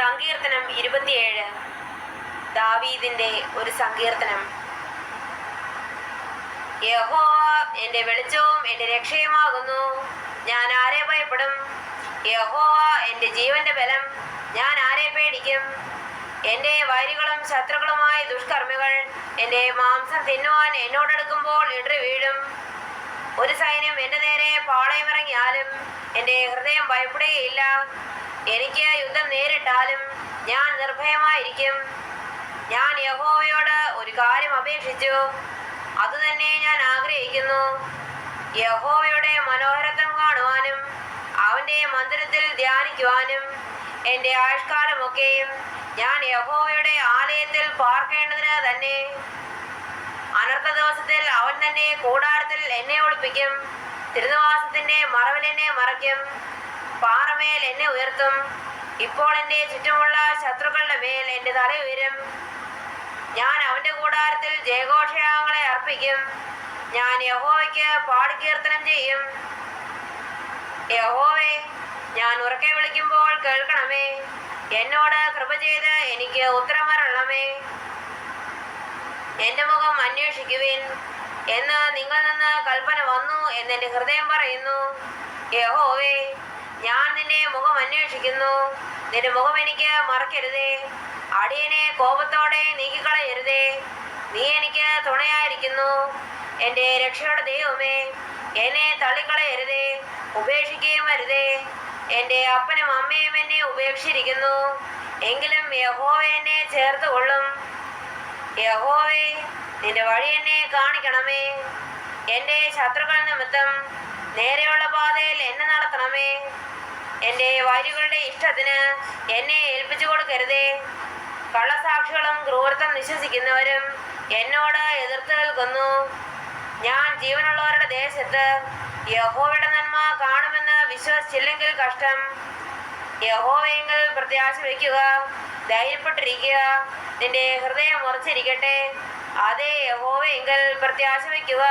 സങ്കീർത്തനം 27. ദാവീദിന്റെ ഒരു സങ്കീർത്തനം. യഹോവ എന്റെ വെളിച്ചവും എന്റെ രക്ഷയുമാകുന്നു, ഞാൻ ആരെ ഭയപ്പെടും? യഹോവ എന്റെ ജീവന്റെ ബലം, ഞാൻ ആരെ പേടിക്കും? എന്റെ വൈരികളും ശത്രുക്കളുമായ ദുഷ്കർമ്മികൾ എന്റെ മാംസം തിന്നുവാൻ എന്നോടടുക്കുമ്പോൾ ഇടറി വീഴും. ഒരു സൈന്യം എന്റെ നേരെ പാളയമിറങ്ങിയാലും എന്റെ ഹൃദയം ഭയപ്പെടുകയില്ല. എനിക്ക് യുദ്ധം നേരിട്ടാലും ഞാൻ നിർഭയമായിരിക്കും. ഞാൻ യഹോവയോട് ഒരു കാര്യം അപേക്ഷിച്ചു, അതുതന്നെ ഞാൻ ആഗ്രഹിക്കുന്നു. യഹോവയുടെ മനോഹരത്വം കാണുവാനും അവന്റെ മന്ദിരത്തിൽ ധ്യാനിക്കുവാനും എൻ്റെ ആയുഷ്കാലമൊക്കെയും ഞാൻ യഹോവയുടെ ആലയത്തിൽ പാർക്കേണ്ടതിന് തന്നെ. അനർത്ഥ ദിവസത്തിൽ അവൻ തന്നെ കൂടാരത്തിൽ എന്നെ ഒളിപ്പിക്കും, തിരുനിവാസത്തിന്റെ മറവിൽ എന്നെ മറയ്ക്കും, പാറമേൽ എന്നെ ഉയർത്തും. ഇപ്പോൾ എൻ്റെ ചുറ്റുമുള്ള ശത്രുക്കളുടെ മേൽ എൻ്റെ തല ഉയരും. ഞാൻ അവന്റെ കൂടാരത്തിൽ ജയഘോഷയാഗങ്ങളെ അർപ്പിക്കും. ഞാൻ യഹോവയ്ക്ക് പാടിക്കീർത്തനം ചെയ്യും. യഹോവേ, ഞാൻ ഉറക്കെ വിളിക്കുമ്പോൾ കേൾക്കണമേ. എന്നോട് കൃപ ചെയ്ത് എനിക്ക് ഉത്തരമരുളണമേ. എന്റെ മുഖം അന്വേഷിക്കുവിൻ എന്ന് നിങ്ങൾ നിന്ന് കൽപ്പന വന്നു എന്നെന്റെ ഹൃദയം പറയുന്നു. യഹോവേ, ഞാൻ നിന്റെ മുഖം അന്വേഷിക്കുന്നു. നിന്റെ മുഖം എനിക്ക് മറക്കരുതേ. അടിയനെ കോപത്തോടെ നീക്കിക്കളയരുതേ. നീ എനിക്ക് തുണയായിരിക്കുന്നു. എൻ്റെ രക്ഷയുടെ ദൈവമേ, എന്നെ തള്ളിക്കളയരുതേ, ഉപേക്ഷിക്കുകയും അരുതേ. എൻ്റെ അപ്പനും അമ്മയും എന്നെ ഉപേക്ഷിച്ചിരിക്കുന്നു, എങ്കിലും യഹോവ എന്നെ ചേർത്ത് കൊള്ളും. യഹോവേ, നിന്റെ വഴി എന്നെ കാണിക്കണമേ. എൻ്റെ ശത്രുക്കൾ നിമിത്തം നേരെയുള്ള പാതയിൽ എന്നെ നടത്തണമേ. എൻ്റെ വൈരികളുടെ ഇഷ്ടത്തിന് എന്നെ ഏൽപ്പിച്ചു കൊടുക്കരുതേ. കള്ളസാക്ഷികളും ക്രൂരത്വം വിശ്വസിക്കുന്നവരും എന്നോട് എതിർത്ത് നിൽക്കുന്നു. ഞാൻ ജീവനുള്ളവരുടെ ദേശത്ത് യഹോവയുടെ നന്മ കാണുമെന്ന് വിശ്വസിച്ചില്ലെങ്കിൽ കഷ്ടം. യഹോവയെങ്കിൽ പ്രത്യാശ വയ്ക്കുക, ധൈര്യപ്പെട്ടിരിക്കുക. നിന്റെ ഹൃദയം ഉറച്ചിരിക്കട്ടെ. അതേ, യഹോവയെങ്കിൽ പ്രത്യാശ വയ്ക്കുക.